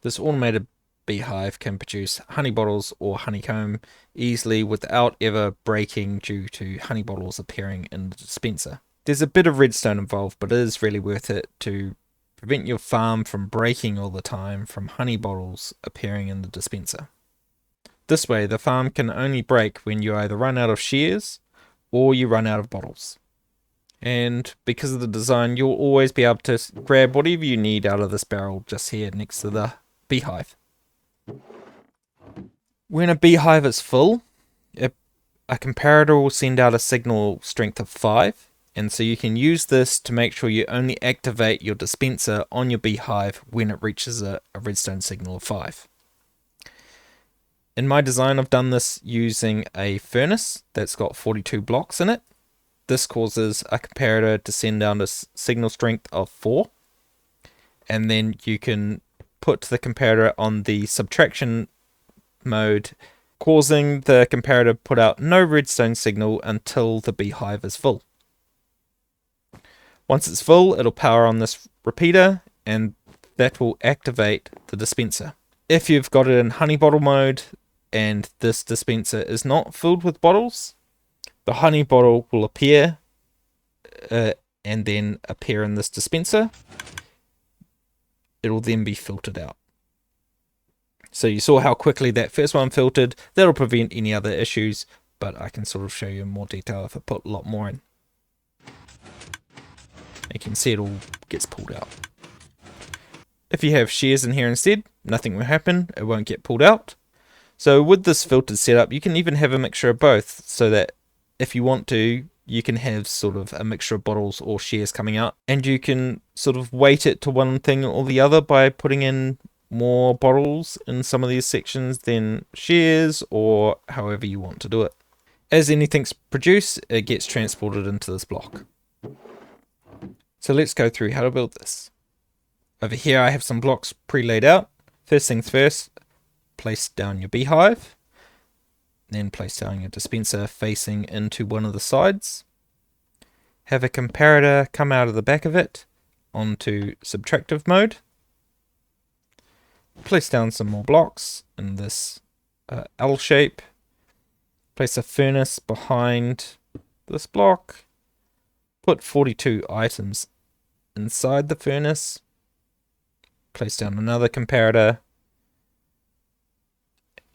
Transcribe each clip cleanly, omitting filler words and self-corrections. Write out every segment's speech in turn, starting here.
This automated beehive can produce honey bottles or honeycomb easily without ever breaking due to honey bottles appearing in the dispenser. There's a bit of redstone involved, but it is really worth it to prevent your farm from breaking all the time from honey bottles appearing in the dispenser. This way, the farm can only break when you either run out of shears or you run out of bottles. And because of the design, you'll always be able to grab whatever you need out of this barrel just here next to the beehive. When a beehive is full, a comparator will send out a signal strength of 5, and so you can use this to make sure you only activate your dispenser on your beehive when it reaches a redstone signal of 5. In my design, I've done this using a furnace that's got 42 blocks in it. This causes a comparator to send out a signal strength of 4, and then you can put the comparator on the subtraction mode, causing the comparator to put out no redstone signal until the beehive is full. Once it's full, it'll power on this repeater, and that will activate the dispenser. If you've got it in honey bottle mode and this dispenser is not filled with bottles, the honey bottle will appear and then appear in this dispenser. It will then be filtered out. So you saw how quickly that first one filtered. That'll prevent any other issues, but I can sort of show you in more detail if I put a lot more in. You can see it all gets pulled out. If you have shears in here instead, nothing will happen. It won't get pulled out. So with this filtered setup, you can even have a mixture of both, so that if you want to, you can have sort of a mixture of bottles or shears coming out, and you can sort of weight it to one thing or the other by putting in more bottles in some of these sections than shears, or however you want to do it. As anything's produced, it gets transported into this block. So let's go through how to build this. Over here I have some blocks pre-laid out. First things first, place down your beehive, then place down your dispenser facing into one of the sides. Have a comparator come out of the back of it onto subtractive mode. Place down some more blocks in this L shape. Place a furnace behind this block. Put 42 items inside the furnace. Place down another comparator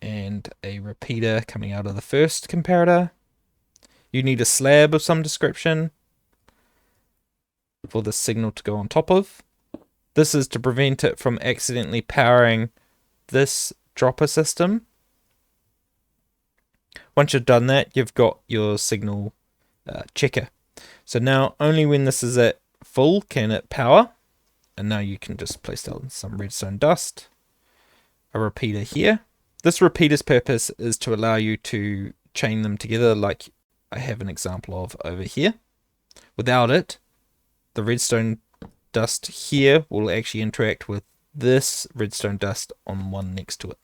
and a repeater coming out of the first comparator. You need a slab of some description for the signal to go on top of. This is to prevent it from accidentally powering this dropper system. Once you've done that, you've got your signal checker. So now only when this is at full can it power. And now you can just place down some redstone dust. A repeater here. This repeater's purpose is to allow you to chain them together like I have an example of over here. Without it, the redstone dust here will actually interact with this redstone dust on one next to it.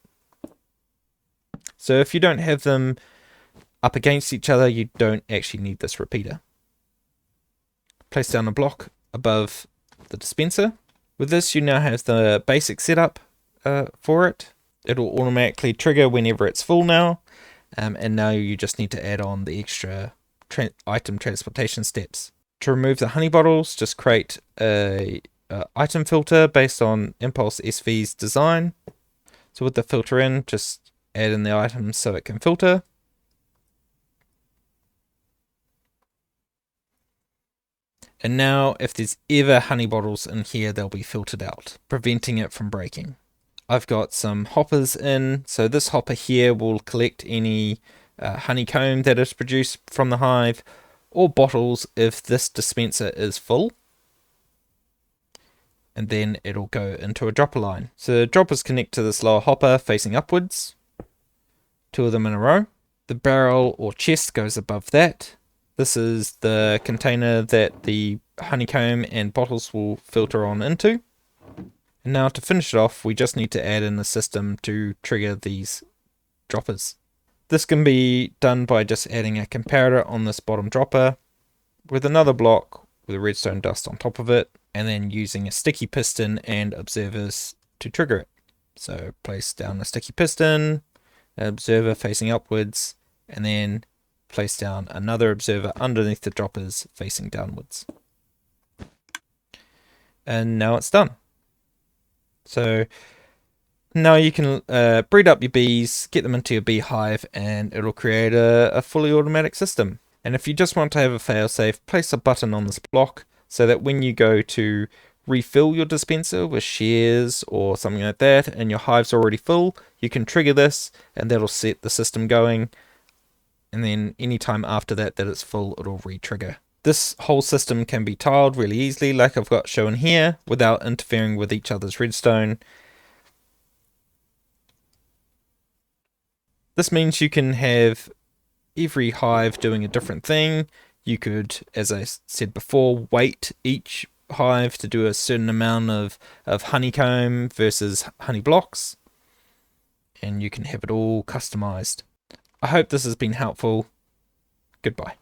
So if you don't have them up against each other, you don't actually need this repeater. Place down a block above the dispenser. With this, you now have the basic setup for it. It'll automatically trigger whenever it's full now, and now you just need to add on the extra item transportation steps. To remove the honey bottles, just create a item filter based on Impulse SV's design. So with the filter in, just add in the items so it can filter. And now if there's ever honey bottles in here, they'll be filtered out, preventing it from breaking. I've got some hoppers in, so this hopper here will collect any honeycomb that is produced from the hive, or bottles if this dispenser is full. And then it'll go into a dropper line. So the droppers connect to this lower hopper facing upwards, 2 of them in a row. The barrel or chest goes above that. This is the container that the honeycomb and bottles will filter on into. And now to finish it off, we just need to add in a system to trigger these droppers. This can be done by just adding a comparator on this bottom dropper with another block with a redstone dust on top of it, and then using a sticky piston and observers to trigger it. So place down a sticky piston, an observer facing upwards, and then place down another observer underneath the droppers facing downwards. And now it's done. So now you can breed up your bees, get them into your beehive, and it'll create a fully automatic system. And if you just want to have a failsafe, place a button on this block so that when you go to refill your dispenser with shares or something like that, and your hive's already full, you can trigger this, and that'll set the system going. And then anytime after that it's full, it'll re-trigger. This whole system can be tiled really easily, like I've got shown here, without interfering with each other's redstone. This means you can have every hive doing a different thing. You could, as I said before, weight each hive to do a certain amount of honeycomb versus honey blocks, and you can have it all customized. I hope this has been helpful. Goodbye.